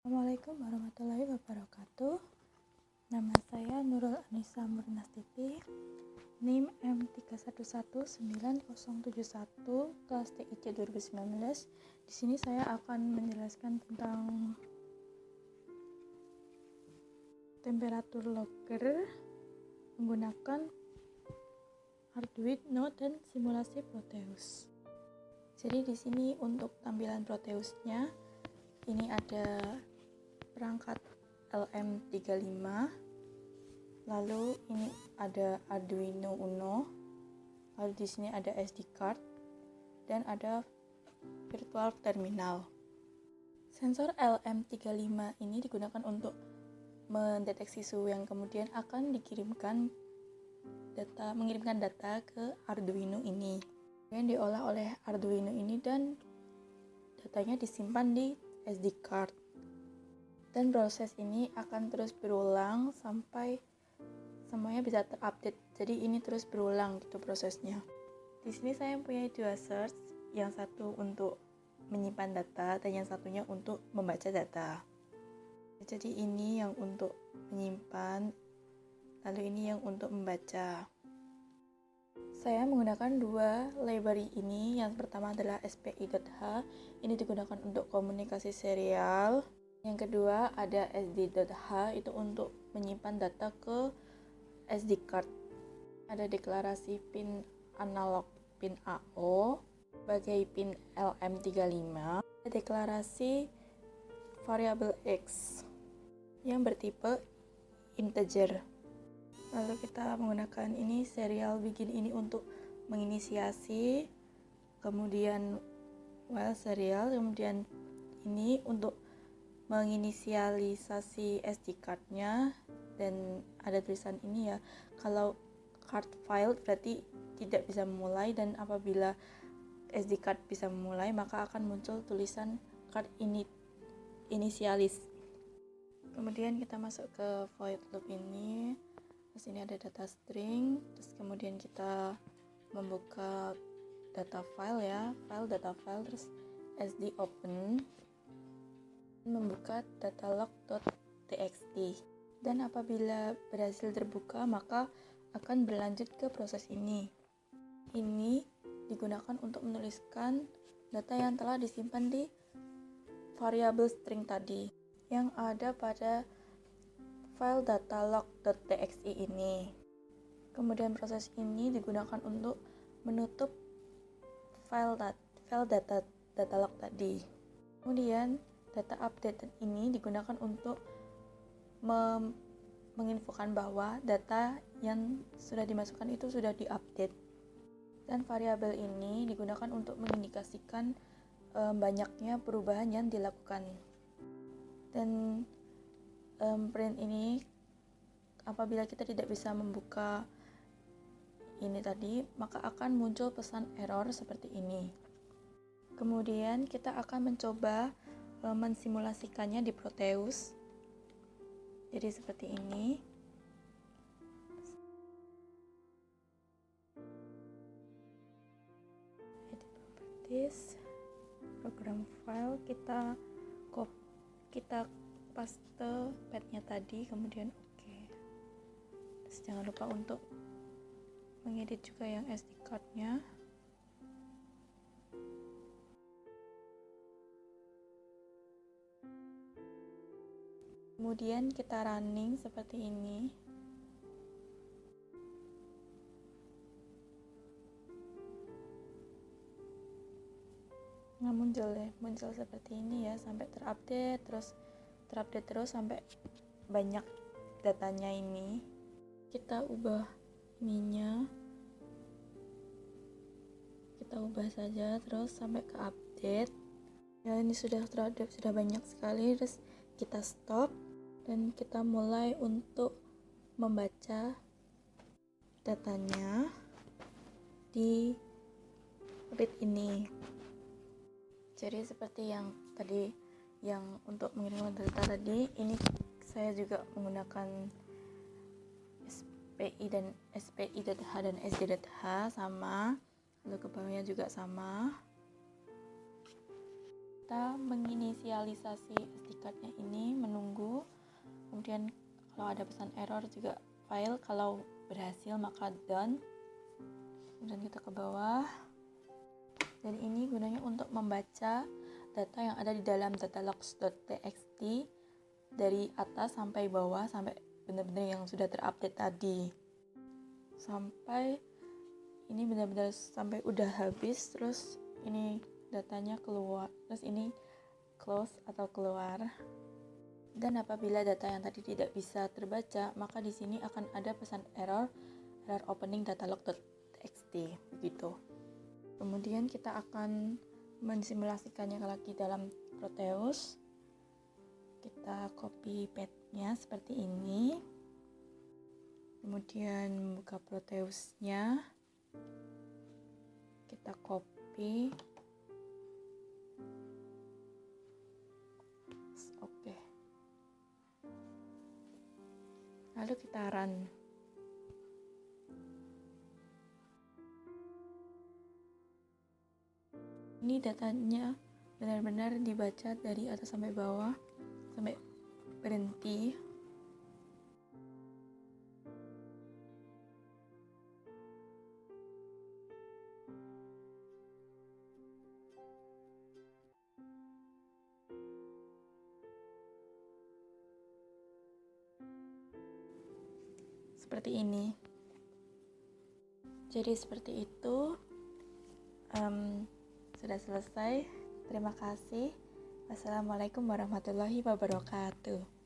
Assalamualaikum warahmatullahi wabarakatuh. Nama saya Nurul Anissa Murnastiti, NIM M31190071, kelas TIC 2019. Di sini saya akan menjelaskan tentang temperatur logger menggunakan Arduino dan simulasi Proteus. Jadi di sini untuk tampilan Proteusnya, ini ada perangkat LM35, lalu ini ada Arduino Uno, lalu di sini ada SD card dan ada virtual terminal. Sensor LM35 ini digunakan untuk mendeteksi suhu yang kemudian akan mengirimkan data ke Arduino ini, yang diolah oleh Arduino ini dan datanya disimpan di SD card. Dan proses ini akan terus berulang sampai semuanya bisa terupdate. Jadi ini terus berulang gitu prosesnya. Di sini saya punya dua source, yang satu untuk menyimpan data dan yang satunya untuk membaca data. Jadi ini yang untuk menyimpan, lalu ini yang untuk membaca. Saya menggunakan dua library ini. Yang pertama adalah spi.h, ini digunakan untuk komunikasi serial. Yang kedua ada sd.h, itu untuk menyimpan data ke SD card. Ada deklarasi pin analog pin AO sebagai pin LM35. Ada deklarasi variabel X yang bertipe integer. Lalu kita menggunakan ini serial begin ini untuk menginisiasi, kemudian while serial, kemudian ini untuk menginisialisasi SD card-nya, dan ada tulisan ini ya, kalau card failed berarti tidak bisa memulai, dan apabila SD card bisa memulai maka akan muncul tulisan card initialis. Kemudian kita masuk ke void loop ini. Terus ini ada data string, terus kemudian kita membuka data file ya, data file, terus sd open, membuka datalog.txt, dan apabila berhasil terbuka maka akan berlanjut ke proses ini. Ini digunakan untuk menuliskan data yang telah disimpan di variabel string tadi yang ada pada file datalog.txt ini. Kemudian proses ini digunakan untuk menutup file datalog tadi. Kemudian data update ini digunakan untuk menginfokan bahwa data yang sudah dimasukkan itu sudah diupdate. Dan variabel ini digunakan untuk mengindikasikan banyaknya perubahan yang dilakukan. Dan print ini, apabila kita tidak bisa membuka ini tadi, maka akan muncul pesan error seperti ini. Kemudian kita akan mencoba mensimulasikannya di Proteus. Jadi seperti ini. Edit properties, program file, kita paste path-nya tadi, kemudian oke. Terus jangan lupa untuk mengedit juga yang SD card-nya. Kemudian kita running seperti ini. Nah, muncul seperti ini ya, sampai terupdate terus sampai banyak datanya ini. Kita ubah ininya, kita ubah saja terus sampai ke update ya. Ini sudah terupdate, sudah banyak sekali. Terus kita stop dan kita mulai untuk membaca datanya di read ini. Jadi seperti yang tadi, yang untuk mengirimkan data tadi, ini saya juga menggunakan spi.h dan sd.h sama, lalu ke bawahnya juga sama. Kita menginisialisasi SD card-nya ini, menunggu, kemudian kalau ada pesan error juga file, kalau berhasil maka done. Kemudian kita ke bawah, dan ini gunanya untuk membaca data yang ada di dalam datalogs.txt dari atas sampai bawah, sampai benar-benar yang sudah terupdate tadi, sampai ini benar-benar sampai udah habis, terus ini datanya keluar, terus ini close atau keluar. Dan apabila data yang tadi tidak bisa terbaca, maka di sini akan ada pesan error opening datalog.txt begitu. Kemudian kita akan mensimulasikannya lagi dalam Proteus. Kita copy path-nya seperti ini. Kemudian buka Proteus-nya. Kita copy. Oke. Lalu kita run. Ini datanya benar-benar dibaca dari atas sampai bawah, sampai berhenti. Seperti ini. Jadi seperti itu. Sudah selesai. Terima kasih. Wassalamualaikum warahmatullahi wabarakatuh.